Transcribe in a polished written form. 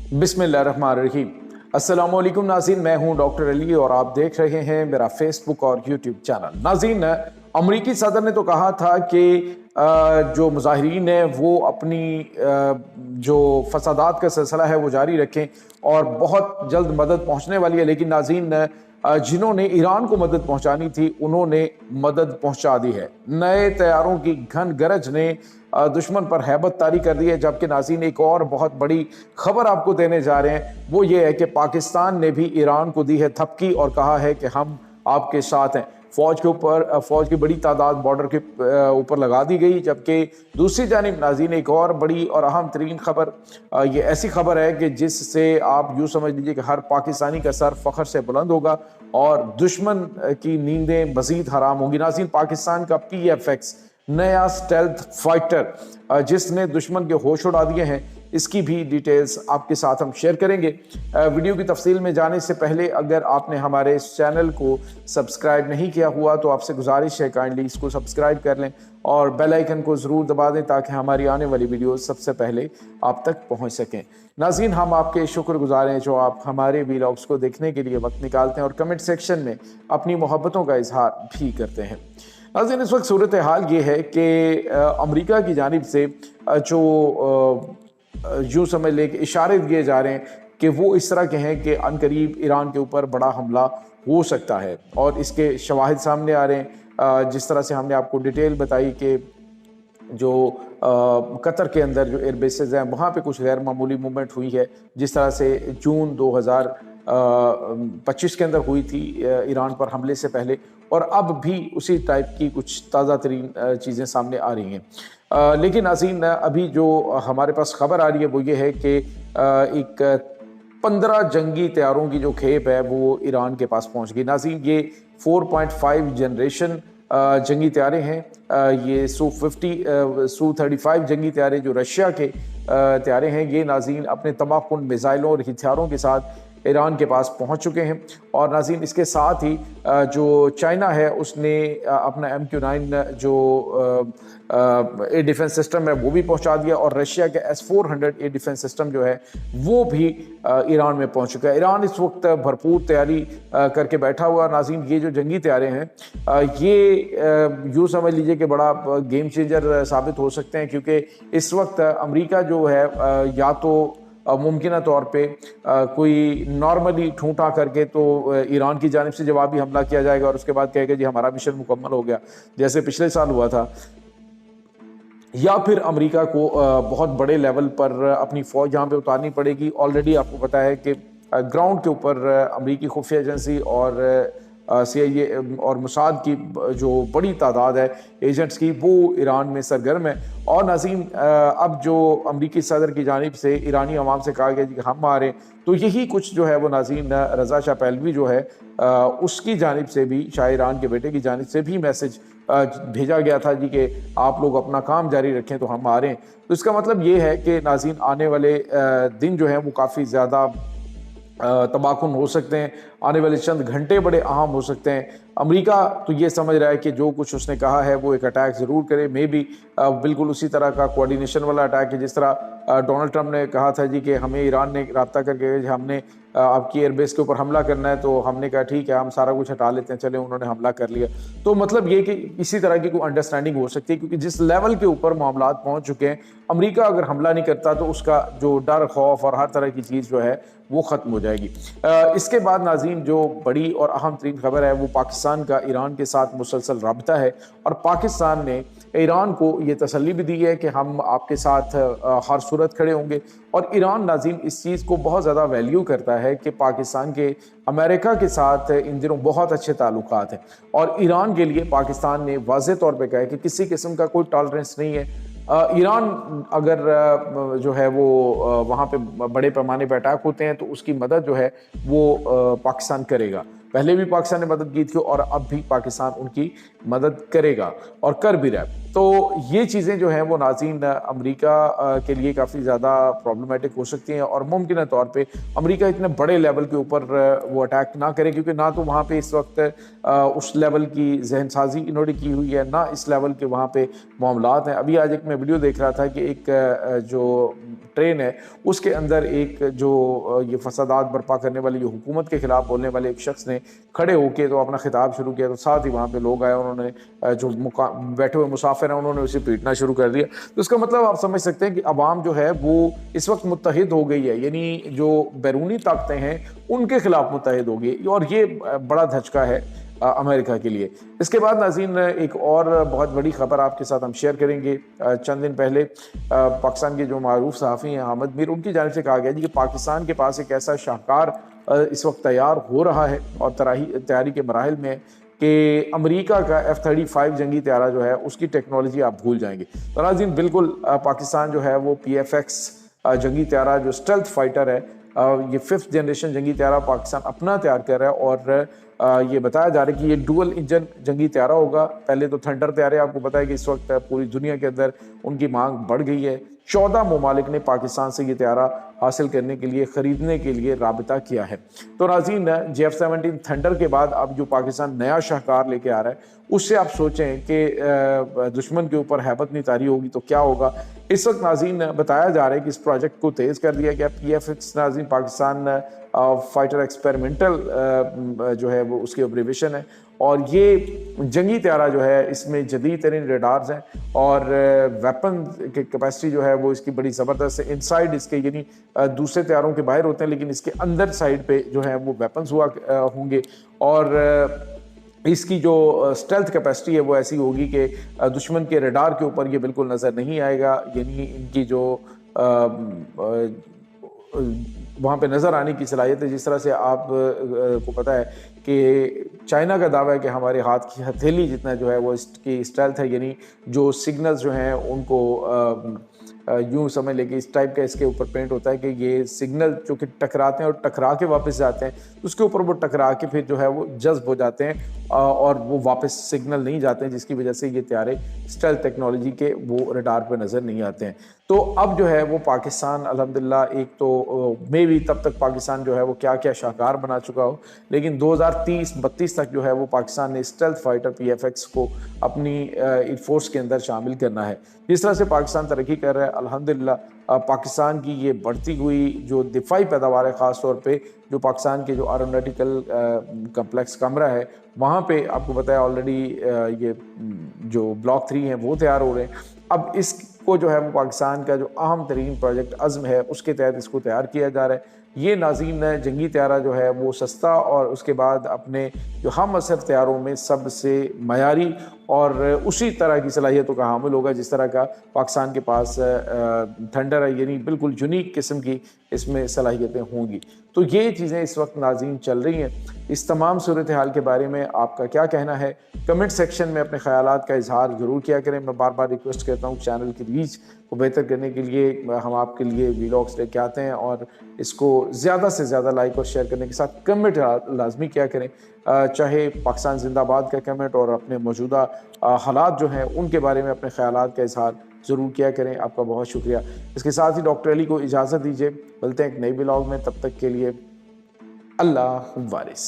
बिस्मिल्लाहिर्रहमानिर्रहीम। अस्सलामुअलैकुम नाज़रीन, मैं हूं डॉक्टर अली और आप देख रहे हैं मेरा फेसबुक और यूट्यूब चैनल। नाज़रीन, अमरीकी सदर ने तो कहा था कि जो मुजाहिरीन हैं वो अपनी जो फसादात का सिलसिला है वो जारी रखें और बहुत जल्द मदद पहुंचने वाली है। लेकिन नाज़रीन, जिन्होंने ईरान को मदद पहुंचानी थी उन्होंने मदद पहुंचा दी है। नए तैयारों की घन गरज ने दुश्मन पर हैबत तारी कर दी है। जबकि नाज़रीन, एक और बहुत बड़ी खबर आपको देने जा रहे हैं, वो ये है कि पाकिस्तान ने भी ईरान को दी है थपकी और कहा है कि हम आपके साथ हैं। फौज की बड़ी तादाद बॉर्डर के ऊपर लगा दी गई। जबकि दूसरी जानिब नाज़रीन, एक और बड़ी और अहम तरीन खबर, ये ऐसी खबर है कि जिससे आप यूँ समझ लीजिए कि हर पाकिस्तानी का सर फख्र से बुलंद होगा और दुश्मन की नींदें मजीद हराम होंगी। नाज़रीन, पाकिस्तान का PFX नया स्टेल्थ फाइटर जिसने दुश्मन के होश उड़ा दिए हैं, इसकी भी डिटेल्स आपके साथ हम शेयर करेंगे। वीडियो की तफसील में जाने से पहले अगर आपने हमारे इस चैनल को सब्सक्राइब नहीं किया हुआ तो आपसे गुजारिश है काइंडली इसको सब्सक्राइब कर लें और बेल आइकन को ज़रूर दबा दें ताकि हमारी आने वाली वीडियो सबसे पहले आप तक पहुंच सकें। नाज़रीन, हम आपके शुक्रगुजार हैं जो आप हमारे वीलॉग्स को देखने के लिए वक्त निकालते हैं और कमेंट सेक्शन में अपनी मोहब्बतों का इजहार भी करते हैं। नाज़रीन, इस वक्त सूरत हाल ये है कि अमेरिका की जानिब से जो यूँ समझ लें कि इशारे दिए जा रहे हैं कि वो इस तरह के हैं कि अनकरीब ईरान के ऊपर बड़ा हमला हो सकता है और इसके शवाहिद सामने आ रहे हैं। जिस तरह से हमने आपको डिटेल बताई कि जो कतर के अंदर जो एयरबेसेस हैं वहाँ पे कुछ गैर मामूली मूवमेंट हुई है, जिस तरह से जून 2025 के अंदर हुई थी ईरान पर हमले से पहले, और अब भी उसी टाइप की कुछ ताज़ा तरीन चीज़ें सामने आ रही हैं। लेकिन नाज़रीन, अभी जो हमारे पास खबर आ रही है वो ये है कि एक 15 जंगी तैयारों की जो खेप है वो ईरान के पास पहुंच गई। नाज़रीन, ये 4.5 जनरेशन जंगी तैयारे हैं। ये Su-35 जंगी तैयारे जो रशिया के तैयारे हैं, ये नाज़रीन अपने तबाहकुन मिसाइलों और हथियारों के साथ ईरान के पास पहुंच चुके हैं। और नाज़रीन, इसके साथ ही जो चाइना है उसने अपना MQ-9 जो एयर डिफेंस सिस्टम है वो भी पहुंचा दिया और रशिया के S-400 एयर डिफेंस सिस्टम जो है वो भी ईरान में पहुंच चुका है। ईरान इस वक्त भरपूर तैयारी करके बैठा हुआ। नाज़रीन, ये जो जंगी तैयारे हैं ये यूँ समझ लीजिए कि बड़ा गेम चेंजर साबित हो सकते हैं, क्योंकि इस वक्त अमेरिका जो है या तो मुमकिन तौर पे कोई नॉर्मली ठूंठा करके तो ईरान की जानिब से जवाबी हमला किया जाएगा और उसके बाद कहेगा जी हमारा मिशन मुकम्मल हो गया, जैसे पिछले साल हुआ था, या फिर अमेरिका को बहुत बड़े लेवल पर अपनी फ़ौज यहाँ पे उतारनी पड़ेगी। ऑलरेडी आपको पता है कि ग्राउंड के ऊपर अमेरिकी खुफिया एजेंसी और CIA और मुसाद की जो बड़ी तादाद है एजेंट्स की, वो ईरान में सरगर्म है। और नाज़रीन, अब जो अमरीकी सदर की जानिब से ईरानी अवाम से कहा गया कि हम आ रहे हैं, तो यही कुछ जो है वो नाज़रीन रज़ा शाह पहलवी जो है उसकी जानिब से भी, शाह ईरान के बेटे की जानिब से भी मैसेज भेजा गया था जी कि आप लोग अपना काम जारी रखें तो हम आ रहे हैं। तो इसका मतलब ये है कि नाज़रीन आने वाले दिन जो हैं वो काफ़ी ज़्यादा तबाहकुन हो सकते हैं। आने वाले चंद घंटे बड़े अहम हो सकते हैं। अमेरिका तो ये समझ रहा है कि जो कुछ उसने कहा है वो एक अटैक ज़रूर करे, मे बी बिल्कुल उसी तरह का कोऑर्डिनेशन वाला अटैक है जिस तरह डोनाल्ड ट्रंप ने कहा था जी कि हमें ईरान ने रब्ता करके हमने आपकी एयरबेस के ऊपर हमला करना है, तो हमने कहा ठीक है हम सारा कुछ हटा लेते हैं, चले उन्होंने हमला कर लिया। तो मतलब ये कि इसी तरह की कोई अंडरस्टैंडिंग हो सकती है, क्योंकि जिस लेवल के ऊपर मामलात पहुंच चुके हैं, अमेरिका अगर हमला नहीं करता तो उसका जो डर खौफ और हर तरह की चीज़ जो है वो ख़त्म हो जाएगी। इसके बाद नाज़रीन, जो बड़ी और अहम तरीन खबर है वो पाकिस्तान का ईरान के साथ मुसलसल रब्ता है और पाकिस्तान ने ईरान को ये तसल्ली भी दी है कि हम आपके साथ हर सूरत खड़े होंगे। और ईरान नाज़रीन इस चीज़ को बहुत ज़्यादा वैल्यू करता है कि पाकिस्तान के अमेरिका के साथ इन दिनों बहुत अच्छे ताल्लुकात हैं और ईरान के लिए पाकिस्तान ने वाज़ेह तौर पे कहा है कि किसी किस्म का कोई टॉलरेंस नहीं है। ईरान अगर जो है वो वहाँ पे बड़े पैमाने पर अटैक होते हैं तो उसकी मदद जो है वो पाकिस्तान करेगा। पहले भी पाकिस्तान ने मदद की थी और अब भी पाकिस्तान उनकी मदद करेगा और कर भी रहा है। तो ये चीज़ें जो हैं वो नाज़रीन अमेरिका के लिए काफ़ी ज़्यादा प्रॉब्लमेटिक हो सकती हैं, और मुमकिन तौर पे अमेरिका इतने बड़े लेवल के ऊपर वो अटैक ना करे, क्योंकि ना तो वहाँ पे इस वक्त उस लेवल की जहन साजी इन्होंने की हुई है, ना इस लेवल के वहाँ पे मामलात हैं। अभी आज एक मैं वीडियो देख रहा था कि एक जो ट्रेन है उसके अंदर एक जो ये फसादात बर्पा करने वाली, जो हुकूमत के खिलाफ बोलने वाले एक शख्स ने खड़े होकर तो अपना खिताब शुरू किया, तो साथ ही वहाँ पे लोग आए, उन्होंने जो बैठे हुए मुसाफिर हैं उन्होंने उसे पीटना शुरू कर दिया। तो इसका मतलब आप समझ सकते हैं कि अवाम जो है वो इस वक्त मुत्तहिद हो गई है, यानी जो बैरूनी ताकतें हैं उनके खिलाफ मुत्तहिद हो गई, और ये बड़ा धचका है अमेरिका के लिए। इसके बाद नाज़रीन एक और बहुत बड़ी खबर आपके साथ हम शेयर करेंगे। चंद दिन पहले पाकिस्तान के जो मारूफ सहाफ़ी हैं हामिद मीर, उनकी जानिब से कहा गया जी कि पाकिस्तान के पास एक ऐसा शाहकार इस वक्त तैयार हो रहा है और तैयारी के मराहिल में कि अमेरिका का F-35 जंगी त्यारा जो है उसकी टेक्नोलॉजी आप भूल जाएंगे। तो नाज़रीन बिल्कुल पाकिस्तान जो है वो PFX जंगी त्यारा जो स्टेल्थ फाइटर है, ये 5th जनरेशन जंगी त्यारा पाकिस्तान अपना तैयार कर रहा है, और ये बताया जा रहा है कि ये डुअल इंजन जंगी त्यारा होगा। पहले तो थंडर त्यारे आपको पता है कि इस वक्त पूरी दुनिया के अंदर उनकी मांग बढ़ गई है। 14 ममालिक ने पाकिस्तान से ये त्यारा हासिल करने के लिए, ख़रीदने के लिए राबिता किया है। तो नाज़रीन JF-17 थंडर के बाद अब जो पाकिस्तान नया शाहकार लेके आ रहा है, उससे आप सोचें कि दुश्मन के ऊपर हैबत नहीं तारी होगी तो क्या होगा। इस वक्त नाज़रीन बताया जा रहा है कि इस प्रोजेक्ट को तेज़ कर दिया गया। PFX नाज़रीन पाकिस्तान फाइटर एक्सपेरिमेंटल जो है वो उसकी ऑब्जर्वेशन है, और ये जंगी त्यारा जो है इसमें जदीद तरीन रेडार्स हैं, और वेपन की कैपेसिटी जो है वो इसकी बड़ी ज़बरदस्त है। इनसाइड इसके यानी दूसरे त्यारों के बाहर होते हैं, लेकिन इसके अंदर साइड पे जो है वो वेपन्स हुआ होंगे, और इसकी जो स्टेल्थ कैपेसिटी है वो ऐसी होगी कि दुश्मन के रडार के ऊपर ये बिल्कुल नज़र नहीं आएगा, यानी इनकी जो वहाँ पे नज़र आने की सलाहियत है। जिस तरह से आप को पता है कि चाइना का दावा है कि हमारे हाथ की हथेली जितना जो है वो इसकी स्टेल्थ है, यानी जो सिग्नल्स जो हैं उनको यूँ समझ लें कि इस टाइप का इसके ऊपर पेंट होता है कि ये सिग्नल जो कि टकराते हैं और टकरा के वापस जाते हैं, उसके ऊपर वो टकरा के फिर जो है वो जज्ब हो जाते हैं और वो वापस सिग्नल नहीं जाते हैं, जिसकी वजह से ये त्यारे स्टेल्थ टेक्नोलॉजी के वो रडार पे नज़र नहीं आते हैं। तो अब जो है वो पाकिस्तान अल्हम्दुलिल्लाह, एक तो मे भी तब तक पाकिस्तान जो है वो क्या क्या शाहकार बना चुका हो, लेकिन 2030-32 तक जो है वो पाकिस्तान ने स्टेल्थ फाइटर PFX को अपनी एयरफोर्स के अंदर शामिल करना है। जिस तरह से पाकिस्तान तरक्की कर रहा है अल्हम्दुलिल्लाह, पाकिस्तान की ये बढ़ती हुई जो दिफाई पैदावार है, ख़ास तौर पे जो पाकिस्तान के जो एरोनॉटिकल कम्प्लेक्स कमरा है, वहाँ पे आपको पता है ऑलरेडी ये जो ब्लॉक 3 हैं वो तैयार हो रहे हैं। अब इसको जो है वो पाकिस्तान का जो अहम तरीन प्रोजेक्ट अज़्म है उसके तहत इसको तैयार किया जा रहा है। ये नाज़रीन जंगी त्यारा जो है वो सस्ता और उसके बाद अपने जो हम असर त्यारों में सबसे मयारी और उसी तरह की सलाहियतों का हामिल होगा जिस तरह का पाकिस्तान के पास थंडर है, यानी बिल्कुल यूनिक किस्म की इसमें सलाहियतें होंगी। तो ये चीज़ें इस वक्त नाज़रीन चल रही हैं। इस तमाम सूरत हाल के बारे में आपका क्या कहना है, कमेंट सेक्शन में अपने ख़यालात का इजहार ज़रूर किया करें। मैं बार बार रिक्वेस्ट करता हूँ, चैनल की रीच को बेहतर करने के लिए हम आपके लिए वीलॉग्स लेके आते हैं, और इसको ज़्यादा से ज़्यादा लाइक और शेयर करने के साथ कमेंट लाजमी किया करें, चाहे पाकिस्तान जिंदाबाद का कमेंट, और अपने मौजूदा हालात जो हैं उनके बारे में अपने ख़यालात का इजहार ज़रूर किया करें। आपका बहुत शुक्रिया। इसके साथ ही डॉक्टर अली को इजाज़त दीजिए, मिलते हैं एक नई व्लॉग में, तब तक के लिए अल्लाह वारिस।